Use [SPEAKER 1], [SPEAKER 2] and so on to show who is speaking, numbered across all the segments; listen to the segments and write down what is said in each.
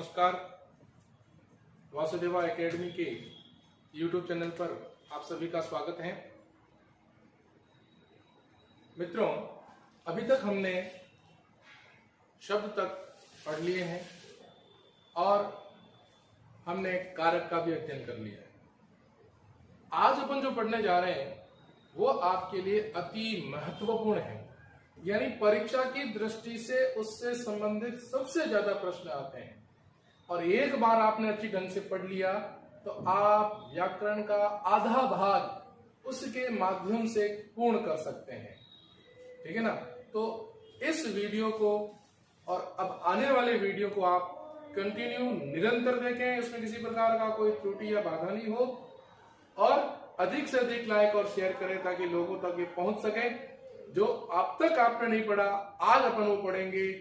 [SPEAKER 1] नमस्कार। वासुदेवा एकेडमी के YouTube channel पर आप सभी का स्वागत है। मित्रों, अभी तक हमने शब्द तक पढ़ लिए हैं और हमने कारक का भी अध्ययन कर लिया है। आज अपन जो पढ़ने जा रहे हैं वो आपके लिए अति महत्वपूर्ण है, यानी परीक्षा की दृष्टि से उससे संबंधित सबसे ज्यादा प्रश्न आते हैं और एक बार आपने अच्छी ढंग से पढ़ लिया तो आप व्याकरण का आधा भाग उसके माध्यम से पूर्ण कर सकते हैं। ठीक है ना? तो इस वीडियो को और अब आने वाले वीडियो को आप कंटिन्यू निरंतर देखें, इसमें किसी प्रकार का कोई त्रुटि या बाधा नहीं हो, और अधिक से अधिक लाइक और शेयर करें ताकि लोगों तक ये पहुंच सके। जो अब तक आपने नहीं पढ़ा, आज अपन वो पढ़ेंगे।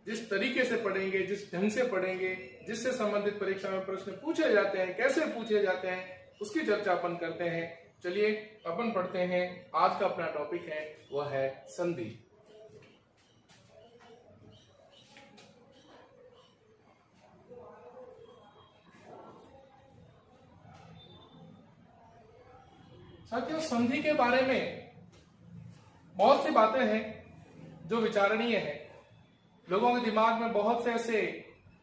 [SPEAKER 1] जिस तरीके से पढ़ेंगे, जिस ढंग से पढ़ेंगे, जिससे संबंधित परीक्षा में प्रश्न पूछे जाते हैं, कैसे पूछे जाते हैं, उसकी चर्चा अपन करते हैं। चलिए अपन पढ़ते हैं। आज का अपना टॉपिक है वह है संधि। साथियों, संधि के बारे में बहुत सी बातें हैं जो विचारणीय है। लोगों के दिमाग में बहुत से ऐसे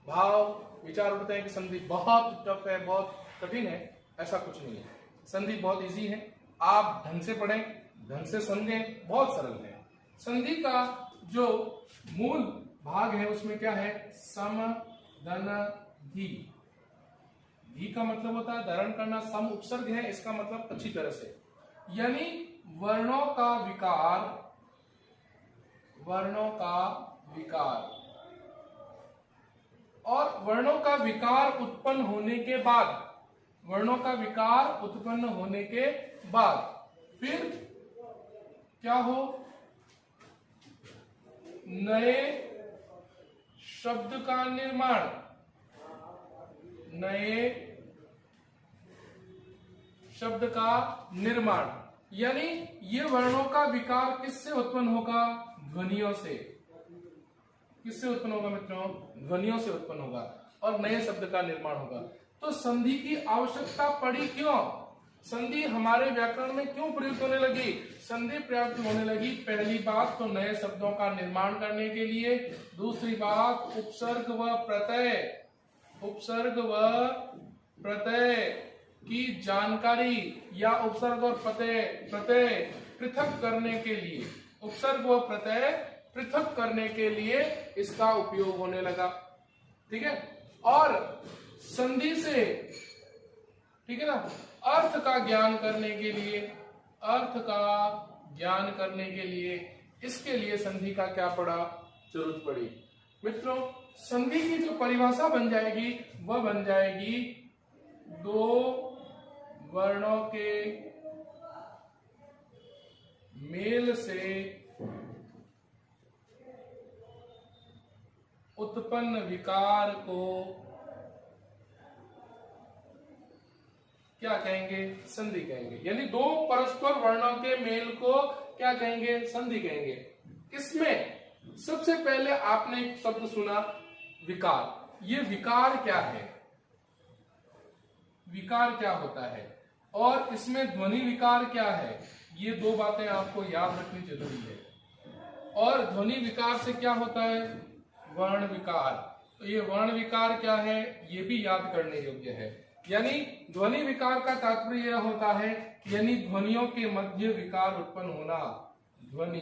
[SPEAKER 1] भाव विचार उठते हैं कि संधि बहुत टफ है, बहुत कठिन है। ऐसा कुछ नहीं है। संधि बहुत इजी है। आप ढंग से पढ़ें, ढंग से समझें, बहुत सरल है। संधि का जो मूल भाग है उसमें क्या है? सम धन धी। धी का मतलब होता है धारण करना। सम उपसर्ग है, इसका मतलब अच्छी तरह से, यानी वर्णों का विकार और वर्णों का विकार उत्पन्न होने के बाद फिर क्या हो? नए शब्द का निर्माण, यानी ये वर्णों का विकार किससे उत्पन्न होगा? ध्वनियों से। किससे उत्पन्न होगा मित्रों? ध्वनियों से उत्पन्न होगा और नए शब्द का निर्माण होगा। तो संधि की आवश्यकता पड़ी क्यों? संधि हमारे व्याकरण में क्यों प्रयुक्त होने लगी? संधि प्रयुक्त होने लगी, पहली बात तो नए शब्दों का निर्माण करने के लिए। दूसरी बात उपसर्ग व प्रत्यय की जानकारी या उपसर्ग और प्रत्यय पृथक करने के लिए, उपसर्ग व प्रत्यय पृथक करने के लिए इसका उपयोग होने लगा। ठीक है? और संधि से, ठीक है ना, अर्थ का ज्ञान करने के लिए इसके लिए संधि का क्या पड़ा? जरूरत पड़ी। मित्रों, संधि की जो परिभाषा बन जाएगी वह बन जाएगी दो वर्णों के मेल से उत्पन्न विकार को क्या कहेंगे? संधि कहेंगे। यानी दो परस्पर वर्णों के मेल को क्या कहेंगे? संधि कहेंगे। इसमें सबसे पहले आपने एक शब्द सुना, विकार। ये विकार क्या है? विकार क्या होता है? और इसमें ध्वनि विकार क्या है? ये दो बातें आपको याद रखनी जरूरी है। और ध्वनि विकार से क्या होता है? वर्ण विकार। तो ये वर्ण विकार क्या है? ये भी याद करने योग्य है। यानी ध्वनि विकार का तात्पर्य यह होता है, यानी ध्वनियों के मध्य विकार उत्पन्न होना, ध्वनि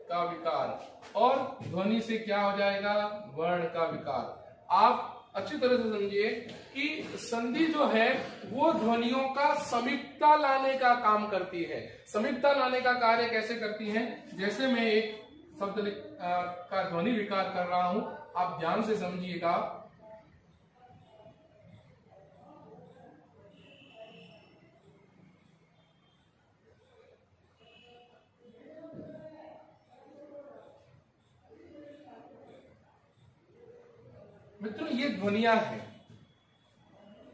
[SPEAKER 1] का विकार। और ध्वनि से क्या हो जाएगा? वर्ण का विकार। आप अच्छी तरह से समझिए कि संधि जो है वो ध्वनियों का समीपता लाने का काम करती है। समीपता लाने का कार्य कैसे करती है? जैसे मैं एक शब्द का ध्वनि विकार कर रहा हूं, आप ध्यान से समझिएगा। मित्रों, ये ध्वनियां हैं।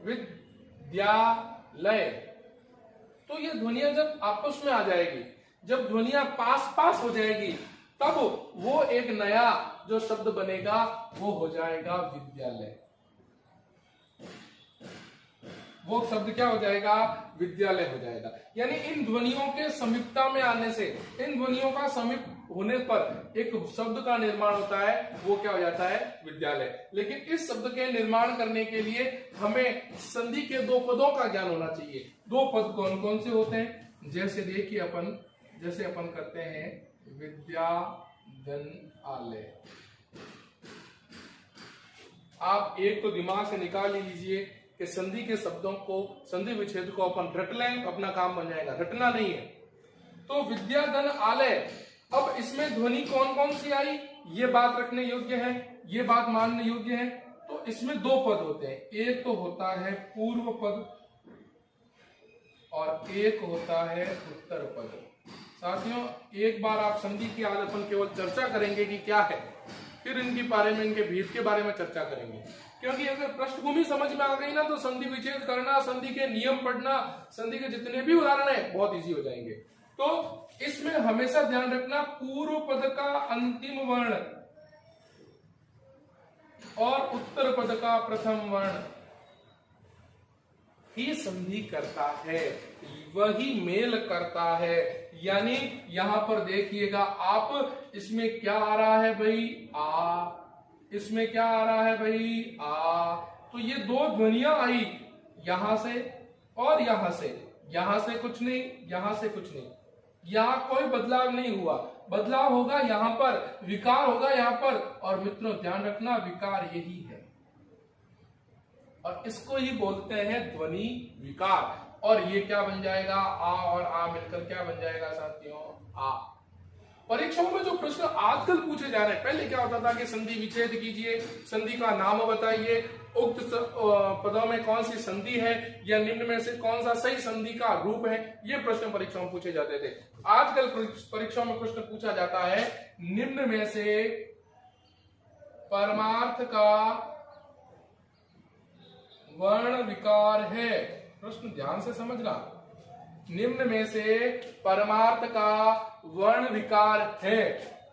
[SPEAKER 1] विद्यालय, तो ये ध्वनियां जब आपस में आ जाएगी, जब ध्वनियां पास पास हो जाएगी, तब वो एक नया जो शब्द बनेगा वो हो जाएगा विद्यालय। वो शब्द क्या हो जाएगा? विद्यालय हो जाएगा। यानी इन ध्वनियों के समीपता में आने से, इन ध्वनियों का समीप होने पर एक शब्द का निर्माण होता है, वो क्या हो जाता है? विद्यालय। लेकिन इस शब्द के निर्माण करने के लिए हमें संधि के दो पदों का ज्ञान होना चाहिए। दो पद कौन कौन से होते हैं? जैसे देखिए अपन करते हैं विद्याधनालय। आप एक तो दिमाग से निकाल लीजिए कि संधि के शब्दों को, संधि विच्छेद को अपन रट लें, अपना काम बन जाएगा। रटना नहीं है। तो विद्याधनालय, अब इसमें ध्वनि कौन कौन सी आई, ये बात रखने योग्य है, ये बात मानने योग्य है। तो इसमें दो पद होते हैं, एक तो होता है पूर्व पद और एक होता है उत्तर पद। साथियों, एक बार आप संधि की आज अपन केवल चर्चा करेंगे कि क्या है, फिर इनके बारे में, इनके भेद के बारे में चर्चा करेंगे। क्योंकि अगर पृष्ठभूमि समझ में आ गई ना, तो संधि विच्छेद करना, संधि के नियम पढ़ना, संधि के जितने भी उदाहरण है बहुत इजी हो जाएंगे। तो इसमें हमेशा ध्यान रखना, पूर्व पद का अंतिम वर्ण और उत्तर पद का प्रथम वर्ण ही संधि करता है, वही मेल करता है। यानी यहां पर देखिएगा आप, इसमें क्या आ रहा है भाई? आ। इसमें क्या आ रहा है भाई? आ। तो ये दो ध्वनियां आई, यहां से और यहां से। यहां से कुछ नहीं, यहां से कुछ नहीं, यहां कोई बदलाव नहीं हुआ। बदलाव होगा यहां पर, विकार होगा यहां पर। और मित्रों ध्यान रखना, विकार यही है और इसको ही बोलते हैं ध्वनि विकार। और ये क्या बन जाएगा? आ और आ मिलकर क्या बन जाएगा साथियों? आ। परीक्षाओं में जो प्रश्न आजकल पूछे जा रहे हैं, पहले क्या होता था कि संधि विच्छेद कीजिए, संधि का नाम बताइए, उक्त पदों में कौन सी संधि है या निम्न में से कौन सा सही संधि का रूप है, ये प्रश्न परीक्षाओं में पूछे जाते थे। आजकल परीक्षाओं में प्रश्न पूछा जाता है, निम्न में से परमार्थ का वर्ण विकार है। प्रश्न ध्यान से समझना, निम्न में से परमार्थ का वर्ण विकार है।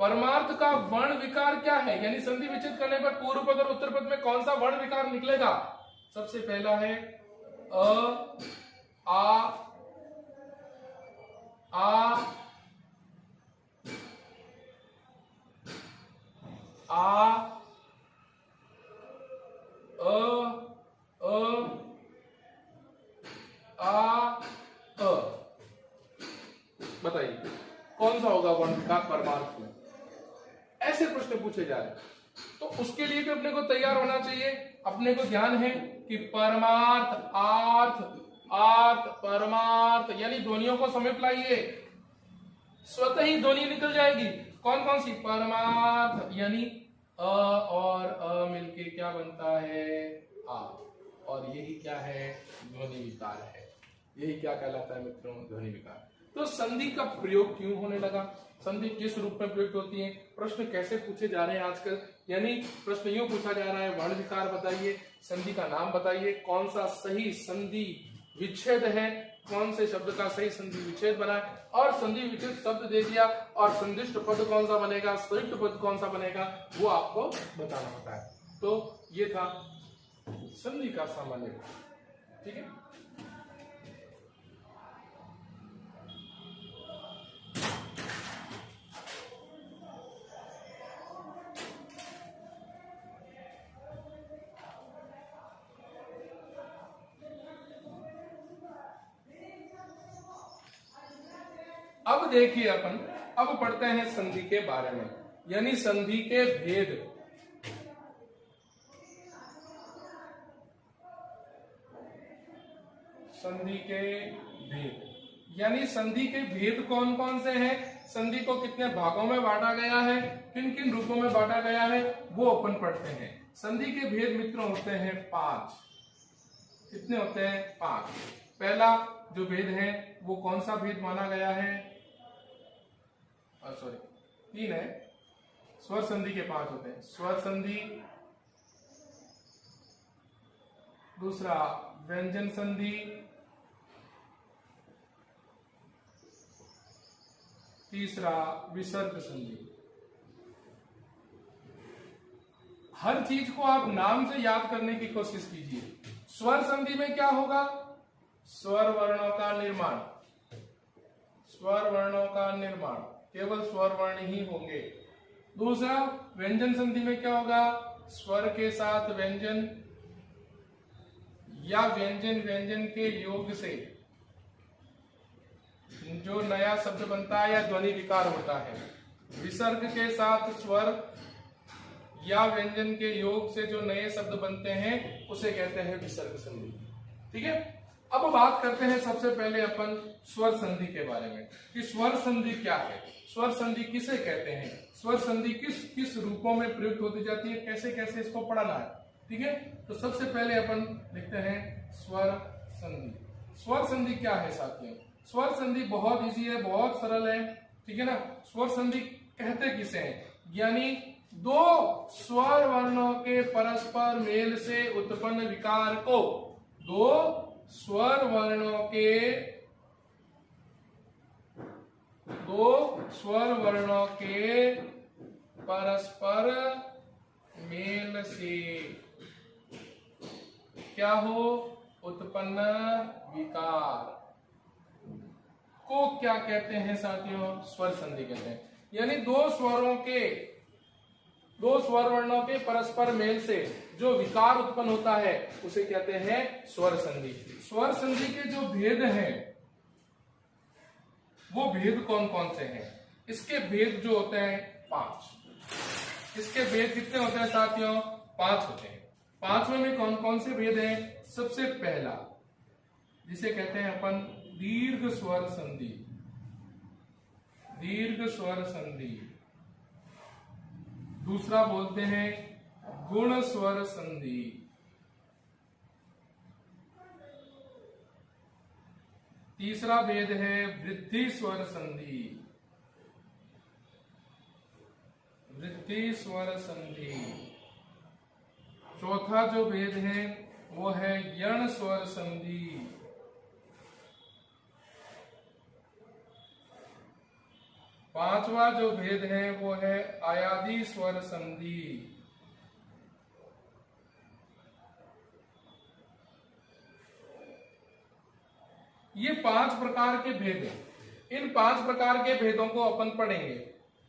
[SPEAKER 1] परमार्थ का वर्ण विकार क्या है? यानी संधि विच्छेद करने पर पूर्व पद और उत्तर पद में कौन सा वर्ण विकार निकलेगा? सबसे पहला है अ, आ, बताइए कौन सा होगा वर्ण विकार परमार्थ में? ऐसे प्रश्न पूछे जा रहे हैं, तो उसके लिए भी अपने को तैयार होना चाहिए। अपने को ध्यान है कि परमार्थ, आर्थ, आर्थ, परमार्थ, यानी ध्वनियों को समीप लाइए, स्वतः ही ध्वनि निकल जाएगी। कौन कौन सी? परमार्थ, यानी अ और अ मिलके क्या बनता है? आ। और यही क्या है? ध्वनि विकार है। यही क्या कहलाता है मित्रों? ध्वनि विकार। तो संधि का प्रयोग क्यों होने लगा? संधि किस रूप में प्रयुक्त होती है? प्रश्न कैसे पूछे जा रहे हैं आजकल? यानी प्रश्न यूं पूछा जा रहा है, वर्ण विकार बताइए, संधि का नाम बताइए, कौन सा सही संधि विच्छेद है, कौन से शब्द का सही संधि विच्छेद बना है, और संधि विच्छेद शब्द दे दिया, और संदिष्ट पद कौन सा बनेगा, संयुक्त पद कौन सा बनेगा, वो आपको बताना होता है। तो ये था संधि का सामान्य रूप। ठीक है। अब देखिए अपन, अब पढ़ते हैं संधि के बारे में, यानी संधि के भेद। संधि के भेद, यानी संधि के भेद कौन कौन से हैं, संधि को कितने भागों में बांटा गया है, किन किन रूपों में बांटा गया है, वो अपन पढ़ते हैं। संधि के भेद मित्रों होते हैं 5। कितने होते हैं? 5। पहला जो भेद है वो कौन सा भेद माना गया है? सॉरी, 3 है। स्वर संधि के 5 होते हैं। स्वर संधि, दूसरा व्यंजन संधि, तीसरा विसर्ग संधि। हर चीज को आप नाम से याद करने की कोशिश कीजिए। स्वर संधि में क्या होगा? स्वर वर्णों का निर्माण, स्वर वर्णों का निर्माण, केवल स्वर वर्ण ही होंगे। दूसरा, व्यंजन संधि में क्या होगा? स्वर के साथ व्यंजन या व्यंजन व्यंजन के योग से जो नया शब्द बनता है या ध्वनि विकार होता है। विसर्ग के साथ स्वर या व्यंजन के योग से जो नए शब्द बनते हैं उसे कहते हैं विसर्ग संधि। ठीक है, अब बात करते हैं सबसे पहले अपन स्वर संधि के बारे में कि स्वर संधि क्या है, स्वर संधि किसे कहते हैं, स्वर संधि किस किस रूपों में प्रयुक्त होती जाती है, कैसे कैसे इसको पढ़ना है। ठीक है, तो सबसे पहले अपन लिखते हैं स्वर संधि। स्वर संधि क्या है साथियों? स्वर संधि बहुत इजी है, बहुत सरल है। ठीक है ना। स्वर संधि कहते किसे हैं? यानी दो स्वर वर्णों के परस्पर मेल से उत्पन्न विकार को, दो स्वर वर्णों के परस्पर मेल से क्या हो? उत्पन्न विकार को क्या कहते हैं साथियों? स्वर संधि कहते हैं। यानी दो स्वर वर्णों के परस्पर मेल से जो विकार उत्पन्न होता है उसे कहते हैं स्वर संधि। स्वर संधि के जो भेद हैं वो भेद कौन कौन से हैं? इसके भेद जो होते हैं 5। इसके भेद कितने होते हैं साथियों? 5 होते हैं। 5वें में कौन कौन से भेद हैं? सबसे पहला जिसे कहते हैं अपन दीर्घ स्वर संधि, दीर्घ स्वर संधि। दूसरा बोलते हैं गुण स्वर संधि। तीसरा भेद है वृद्धि स्वर संधि, वृद्धि स्वर संधि। चौथा जो भेद है वो है यण स्वर संधि। पांचवा जो भेद है वो है आयादी स्वर संधि। ये 5 प्रकार के भेद हैं। इन 5 प्रकार के भेदों को अपन पढ़ेंगे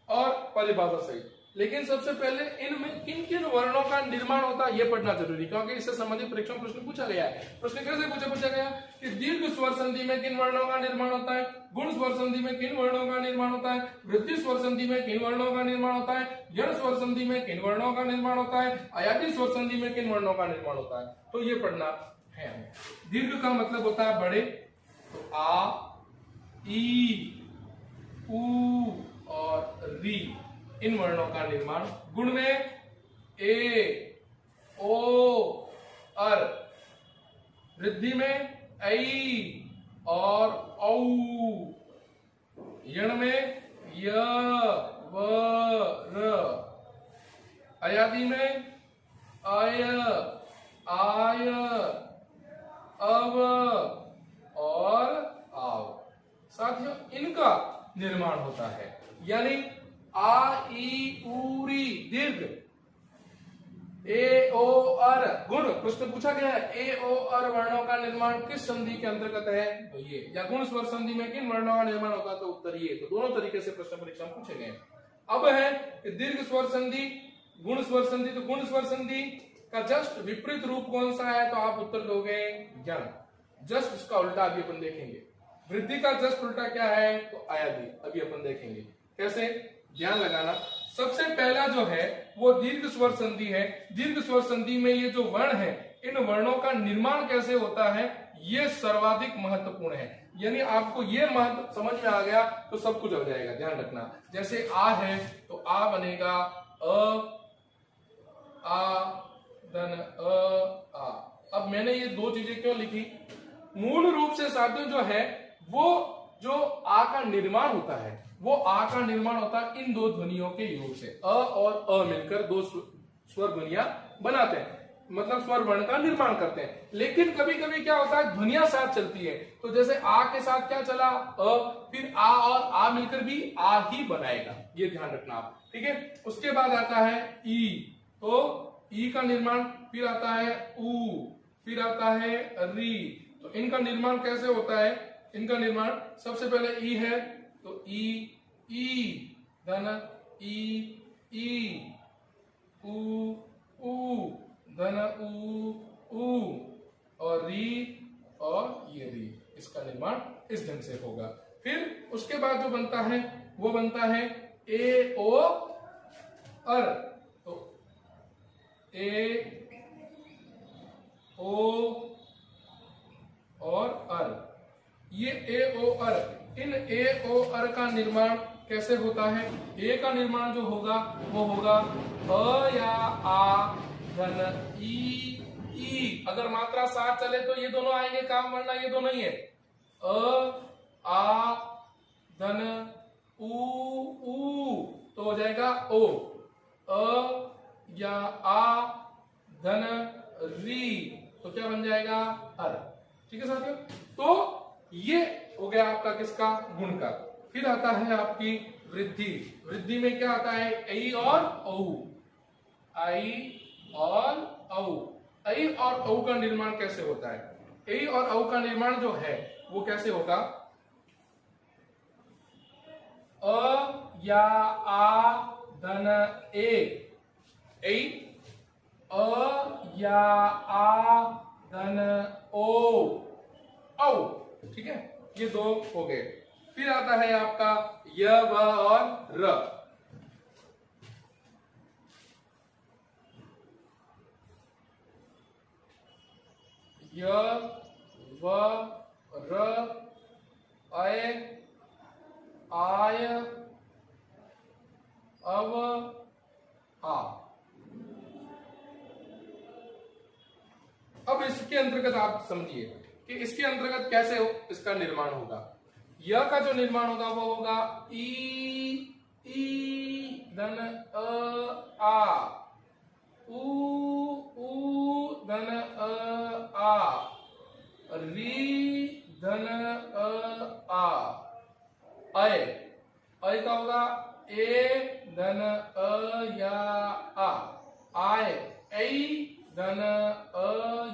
[SPEAKER 1] और परिभाषा सहित। लेकिन सबसे पहले इनमें किन किन वर्णों का निर्माण होता है ये पढ़ना जरूरी, क्योंकि इससे संबंधित परीक्षा में प्रश्न पूछा गया है। प्रश्न कैसे पूछा गया कि दीर्घ स्वर संधि में किन वर्णों का निर्माण होता है, गुण स्वर संधि में किन वर्णों का निर्माण होता है, वृद्धि स्वर संधि में किन वर्णों का निर्माण होता है, यण स्वर संधि में किन वर्णों का निर्माण होता है, आयाती स्वर संधि में किन वर्णों का निर्माण होता है। तो ये पढ़ना है हमें। दीर्घ का मतलब होता है बड़े, तो आ, ई, उ और री, इन वर्णों का निर्माण। गुण में ए, ओ, अर। वृद्धि में ऐ और औ। यण में य, व, र। अयादी में अय, आय, अव और आव। साथियों इनका निर्माण होता है। यानी आ, ई, उ, री दीर्घ, ए, ओ, अर गुण। प्रश्न पूछा गया है ए, ओ, अर वर्णों का निर्माण किस संधि के अंतर्गत है? तो ये। या गुण स्वर संधि में किन वर्णों का निर्माण होगा? तो उत्तर ये। तो दोनों तरीके से प्रश्न परीक्षा में पूछे गए। अब है कि दीर्घ स्वर संधि, गुण स्वर संधि। तो गुण स्वर संधि का जस्ट विपरीत रूप कौन सा है? तो आप उत्तर दोगे यण। जस्ट इसका उल्टा अभी अपन देखेंगे। वृद्धि का जस्ट उल्टा क्या है? तो आयादी। अभी अपन देखेंगे कैसे, ध्यान लगाना। सबसे पहला जो है वो दीर्घ स्वर संधि है। दीर्घ स्वर संधि में ये जो वर्ण है, इन वर्णों का निर्माण कैसे होता है ये सर्वाधिक महत्वपूर्ण है। यानी आपको ये महत्व समझ में आ गया तो सब कुछ हो जाएगा। ध्यान रखना, जैसे आ है तो आ बनेगा अ, आ, धन अ, आ। अब मैंने ये दो चीजें क्यों लिखी? मूल रूप से साथियों जो है वो जो आ का निर्माण होता है, वो आ का निर्माण होता है इन दो ध्वनियों के योग से। अ और अ मिलकर दो स्वर ध्वनियां बनाते हैं, मतलब स्वर वर्ण का निर्माण करते हैं। लेकिन कभी कभी क्या होता है, ध्वनियां साथ चलती है। तो जैसे आ के साथ क्या चला? अ, फिर आ और आ मिलकर भी आ ही बनाएगा। ये ध्यान रखना आप, ठीक है। उसके बाद आता है ई, तो ई का निर्माण, फिर आता है ऊ, फिर आता है री। तो इनका निर्माण कैसे होता है? इनका निर्माण सबसे पहले ई है तो ई धन ई ऊ धन ऊ और री और ये री। इसका निर्माण इस ढंग से होगा। फिर उसके बाद जो बनता है वो बनता है ए ओ अर। तो ए ओ और अर, ये ए ओ अर, इन ए ओ अर का निर्माण कैसे होता है? ए का निर्माण जो होगा वो होगा अ या आ धन ई। अगर मात्रा साथ चले तो ये दोनों आएंगे काम, वरना ये दोनों ही है। अ आ धन ऊ तो हो जाएगा ओ। अ या आ धन री तो क्या बन जाएगा? अर। ठीक है साथियों, तो ये हो गया आपका किसका? गुण का। फिर आता है आपकी वृद्धि। वृद्धि में क्या आता है? ऐ और औ। आई और औ। ऐ और औ का निर्माण कैसे होता है? ऐ और औ का निर्माण जो है वो कैसे होगा? अ या आ धन ए। ऐ अ या आ धन ओ औ। ठीक है, ये दो हो गए। फिर आता है आपका य व और र। य व र अय आय अव आ। अब इसके अंतर्गत आप समझिए कि इसके अंतर्गत कैसे इसका निर्माण होगा। य का जो निर्माण होगा वो होगा ई धन अ आ, ऊ धन अ आ, री धन अ आ, अय का होगा ए धन अ या आ, आय ऐ धन अ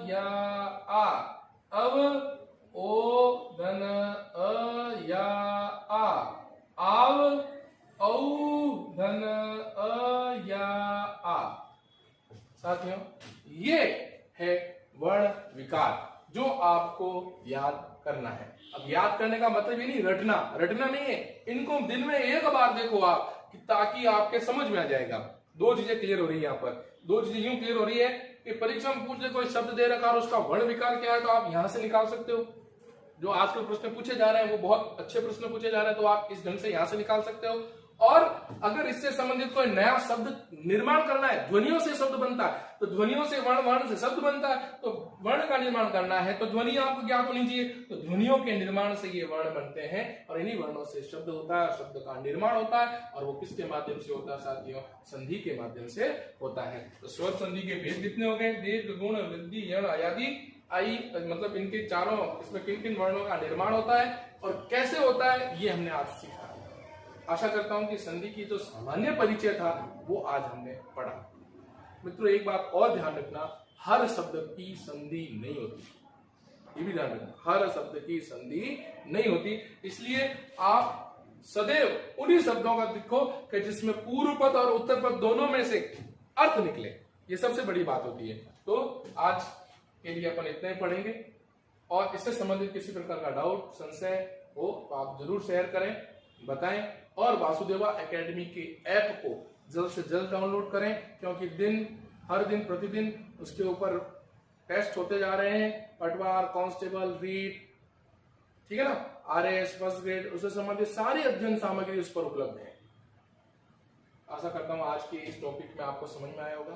[SPEAKER 1] या आ, अब ओ धन अ या आ, आव औ धन अ या आ। साथियों, ये है वर्ण विकार जो आपको याद करना है। अब याद करने का मतलब ये नहीं रटना नहीं है। इनको दिन में एक बार देखो आप, ताकि आपके समझ में आ जाएगा। दो चीजें क्लियर हो रही है यहाँ पर। दो चीजें यूं क्लियर हो रही है कि परीक्षा में पूछ ले कोई शब्द दे रखा और उसका वर्ण विकार क्या है तो आप यहां से निकाल सकते हो। जो आजकल प्रश्न पूछे जा रहे हैं वो बहुत अच्छे प्रश्न पूछे जा रहे हैं, तो आप इस ढंग से यहां से निकाल सकते हो। और अगर इससे संबंधित कोई नया शब्द निर्माण करना है, ध्वनियों से शब्द बनता है तो ध्वनियों से वर्ण, वर्ण से शब्द बनता है तो वर्ण का निर्माण करना है तो ध्वनि आपको ज्ञात होनी चाहिए। तो ध्वनियों के निर्माण से ये वर्ण बनते हैं और इन्हीं वर्णों से शब्द होता है, शब्द का निर्माण होता है। और वो किसके माध्यम से होता है साथियों? संधि के माध्यम से होता है। तो स्वर संधि के भेद कितने हो गए? दीर्घ, गुण, वृद्धि, यण, आदि, आई, मतलब इनके चारों, इसमें किन किन वर्णों का निर्माण होता है और कैसे होता है, ये हमने आज सीखा। आशा करता हूं कि संधि की जो सामान्य परिचय था वो आज हमने पढ़ा। मित्रों, एक बात और ध्यान रखना, हर शब्द की संधि नहीं होती। ये भी ध्यान रखना, हर शब्द की संधि नहीं होती। इसलिए आप सदैव उन्हीं शब्दों का लिखो कि जिसमें पूर्व पद और उत्तर पद दोनों में से अर्थ निकले। ये सबसे बड़ी बात होती है। तो आज के लिए अपन इतना ही पढ़ेंगे और इससे संबंधित किसी प्रकार का डाउट, संशय हो तो आप जरूर शेयर करें, बताएं। और वासुदेवा एकेडमी के ऐप को जल्द से जल्द डाउनलोड करें, क्योंकि हर दिन प्रतिदिन उसके ऊपर टेस्ट होते जा रहे हैं। पटवार, कांस्टेबल, रीट, ठीक है ना, आरएएस, फर्स्ट ग्रेड, उससे संबंधित सारी अध्ययन सामग्री उस पर उपलब्ध है। आशा करता हूं आज के इस टॉपिक में आपको समझ में आया होगा।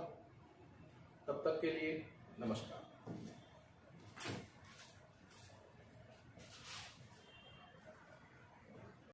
[SPEAKER 1] तब तक के लिए नमस्कार।